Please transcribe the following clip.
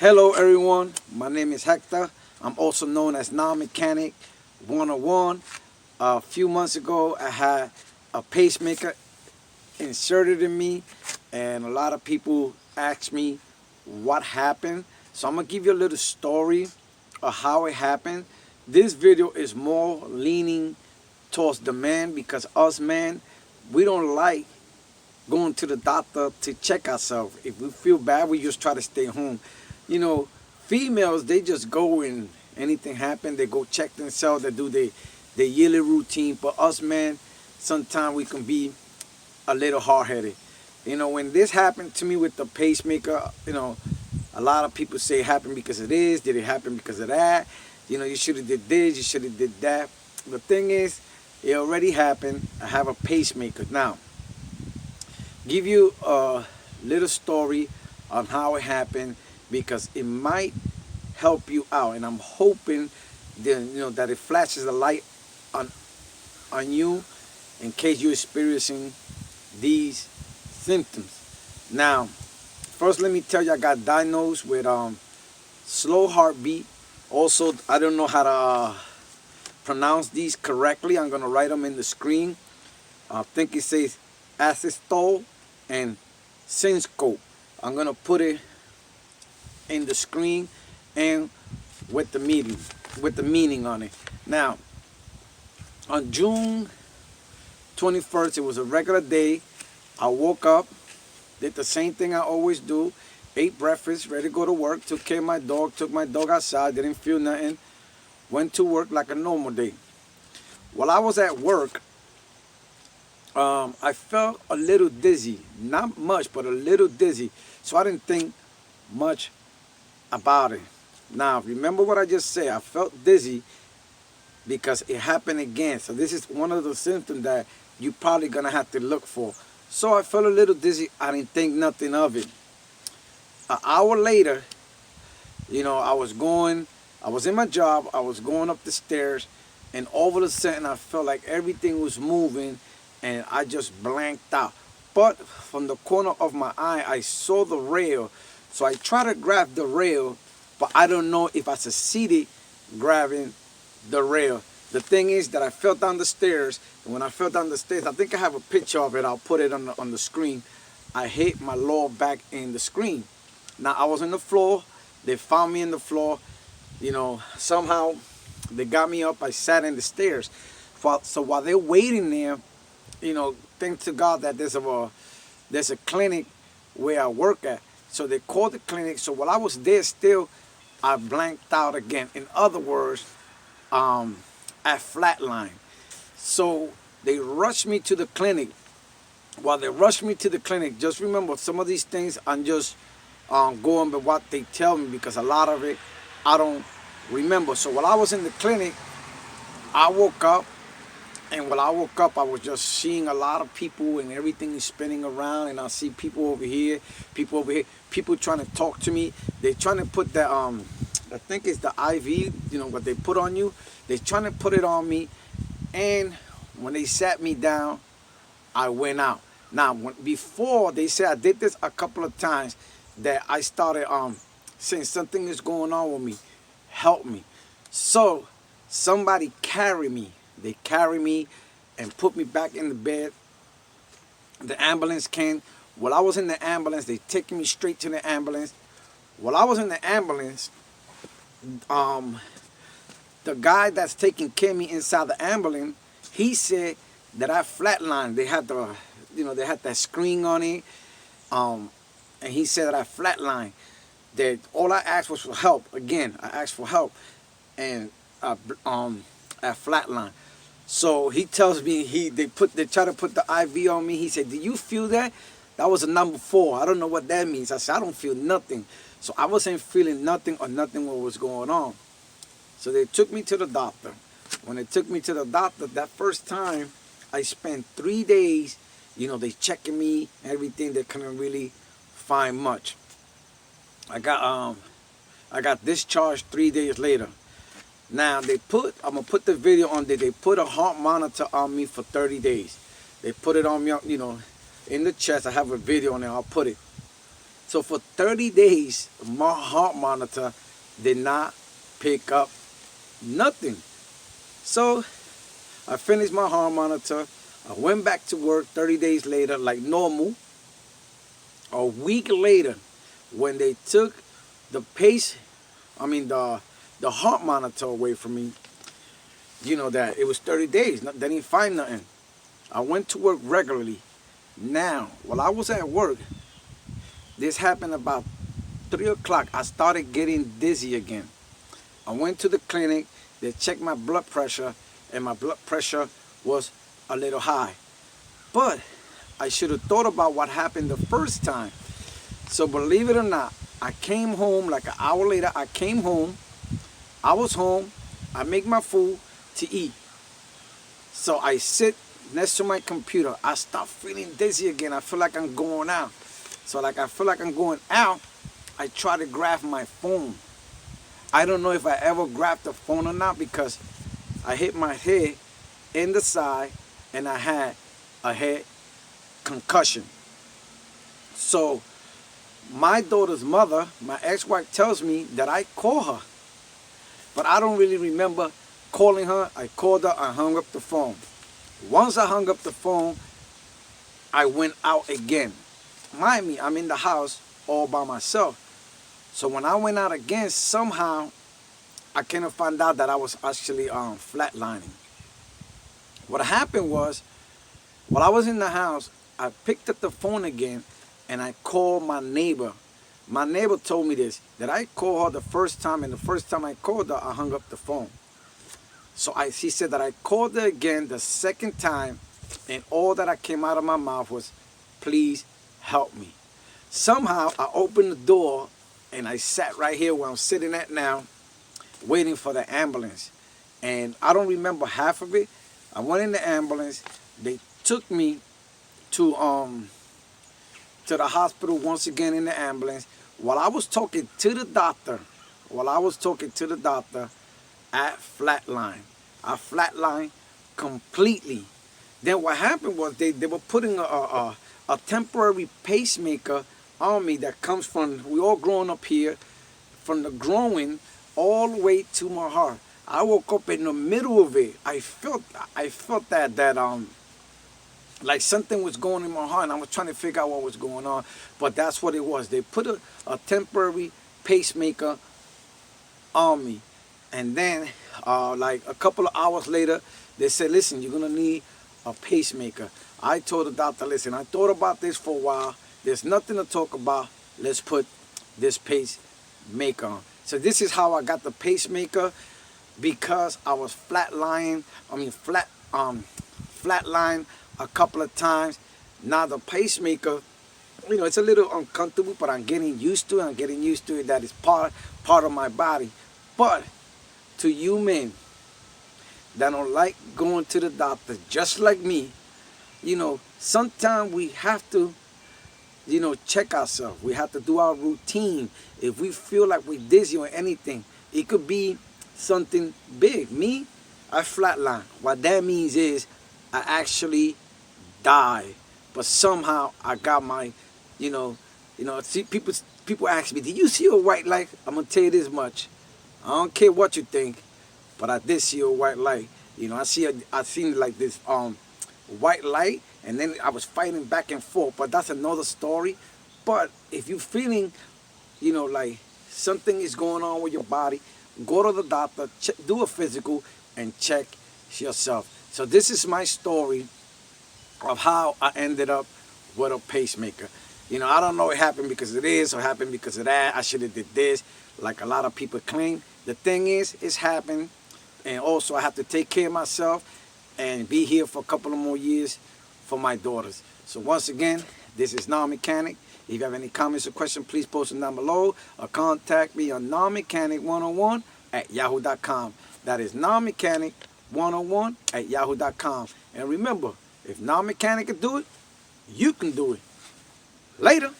Hello everyone, my name is Hector. I'm also known as Now Mechanic 101. A few months ago I had a pacemaker inserted in me and a lot of people asked me what happened. So I'm going to give you a little story of how it happened. This video is more leaning towards the man because us men, we don't like going to the doctor to check ourselves. If we feel bad, we just try to stay home. You know, females, they just go and anything happen, they go check themselves, they do their yearly routine. But us men, sometimes we can be a little hard-headed. You know, when this happened to me with the pacemaker, you know, a lot of people say it happened because of this, did it happen because of that? You know, you should have did this, you should have did that. The thing is, it already happened. I have a pacemaker. Now, give you a little story on how it happened because it might help you out, and I'm hoping that it flashes a light on you in case you're experiencing these symptoms. Now, first let me tell you, I got diagnosed with slow heartbeat. Also, I don't know how to pronounce these correctly. I'm gonna write them in the screen. I think it says asystole and syncope. I'm gonna put it in the screen and with the meaning on it. Now, on June 21st, it was a regular day. I woke up, did the same thing I always do, ate breakfast, ready to go to work, took care of my dog, took my dog outside, didn't feel nothing, went to work like a normal day. While I was at work, I felt a little dizzy, not much, but a little dizzy. So I didn't think much about it. Now, remember what I just said. I felt dizzy because it happened again. So this is one of the symptoms that you're probably going to have to look for. So I felt a little dizzy. I didn't think nothing of it. An hour later, I was in my job. I was going up the stairs, and all of a sudden I felt like everything was moving, and I just blanked out. But from the corner of my eye, I saw the rail. So I tried to grab the rail, but I don't know if I succeeded grabbing the rail. The thing is that I fell down the stairs, and when I fell down the stairs, I think I have a picture of it. I'll put it on the screen. I hit my lower back in the screen. Now, I was on the floor. They found me in the floor. Somehow they got me up. I sat in the stairs. So while they're waiting there, thanks to God that there's a clinic where I work at. So they called the clinic. So while I was there still, I blanked out again. In other words, I flatlined. So they rushed me to the clinic. While they rushed me to the clinic, just remember some of these things I'm just going by what they tell me because a lot of it I don't remember. So while I was in the clinic, I woke up. And when I woke up, I was just seeing a lot of people and everything is spinning around. And I see people over here, people trying to talk to me. They're trying to put the, I think it's the IV, what they put on you. They're trying to put it on me. And when they sat me down, I went out. Now, before they said I did this a couple of times, that I started saying something is going on with me. Help me. So somebody carried me. They carried me and put me back in the bed. The ambulance came. While I was in the ambulance, they taking me straight to the ambulance. While I was in the ambulance, the guy that's taking care of me inside the ambulance, he said that I flatlined. They had they had that screen on it, and he said that I flatlined. That all I asked was for help. Again, I asked for help, and I flatlined. So he tells me they try to put the IV on me. He said, "Do you feel that?" That was a number 4. I don't know what that means. I said, "I don't feel nothing." So I wasn't feeling nothing or nothing what was going on. So they took me to the doctor. When they took me to the doctor, that first time, I spent 3 days, they checking me, everything. They couldn't really find much. I got discharged 3 days later. Now I'm gonna put the video on there. They put a heart monitor on me for 30 days. They put it on me, in the chest. I have a video on there. I'll put it. So for 30 days, my heart monitor did not pick up nothing. So I finished my heart monitor. I went back to work 30 days later like normal. A week later, when they took the the heart monitor away from me, you know that it was 30 days. They didn't find nothing. I went to work regularly. Now, while I was at work, this happened about 3 o'clock. I started getting dizzy again. I went to the clinic. They checked my blood pressure, and my blood pressure was a little high. But I should have thought about what happened the first time. So believe it or not, I came home like an hour later. I came home. I was home. I make my food to eat. So I sit next to my computer. I start feeling dizzy again. I feel like I'm going out. So like I feel like I'm going out, I try to grab my phone. I don't know if I ever grabbed the phone or not because I hit my head in the side and I had a head concussion. So my daughter's mother, my ex-wife, tells me that I call her. But I don't really remember calling her. I called her, I hung up the phone. Once I hung up the phone, I went out again. Mind me, I'm in the house all by myself. So when I went out again, somehow I kind of found out that I was actually flatlining. What happened was, while I was in the house, I picked up the phone again and I called my neighbor. My neighbor told me this, that I called her the first time, and the first time I called her, I hung up the phone. So she said that I called her again the second time, and all that came out of my mouth was, please help me. Somehow I opened the door and I sat right here where I'm sitting at now, waiting for the ambulance. And I don't remember half of it. I went in the ambulance. They took me to the hospital once again in the ambulance. While I was talking to the doctor, I flatlined. I flatlined completely. Then what happened was they were putting a temporary pacemaker on me that comes from, we all growing up here, from the groin all the way to my heart. I woke up in the middle of it. I felt that like something was going in my heart, and I was trying to figure out what was going on. But that's what it was. They put a temporary pacemaker on me. And then like a couple of hours later, they said, listen, you're going to need a pacemaker. I told the doctor, listen, I thought about this for a while. There's nothing to talk about. Let's put this pacemaker on. So this is how I got the pacemaker, because I was flatline a couple of times. Now the pacemaker, you know, it's a little uncomfortable, but I'm getting used to it. I'm getting used to it. That is part of my body. But to you men that don't like going to the doctor, just like me, you know, sometimes we have to, you know, check ourselves. We have to do our routine. If we feel like we're dizzy or anything, it could be something big. Me, I flatline. What that means is I actually die. But somehow I got my, see, people ask me, did you see a white light? I'm going to tell you this much. I don't care what you think, but I did see a white light. You know, I seen like this white light, and then I was fighting back and forth, but that's another story. But if you're feeling, you know, like something is going on with your body, go to the doctor, do a physical, and check yourself. So this is my story of how I ended up with a pacemaker. You know, I don't know it happened because of this or happened because of that. I should have did this, like a lot of people claim. The thing is, it's happened, and also I have to take care of myself and be here for a couple of more years for my daughters. So once again, this is Non-Mechanic. If you have any comments or questions, please post them down below or contact me on nonmechanic101@yahoo.com. That is nonmechanic101@yahoo.com. And remember, if Non-Mechanic can do it, you can do it. Later.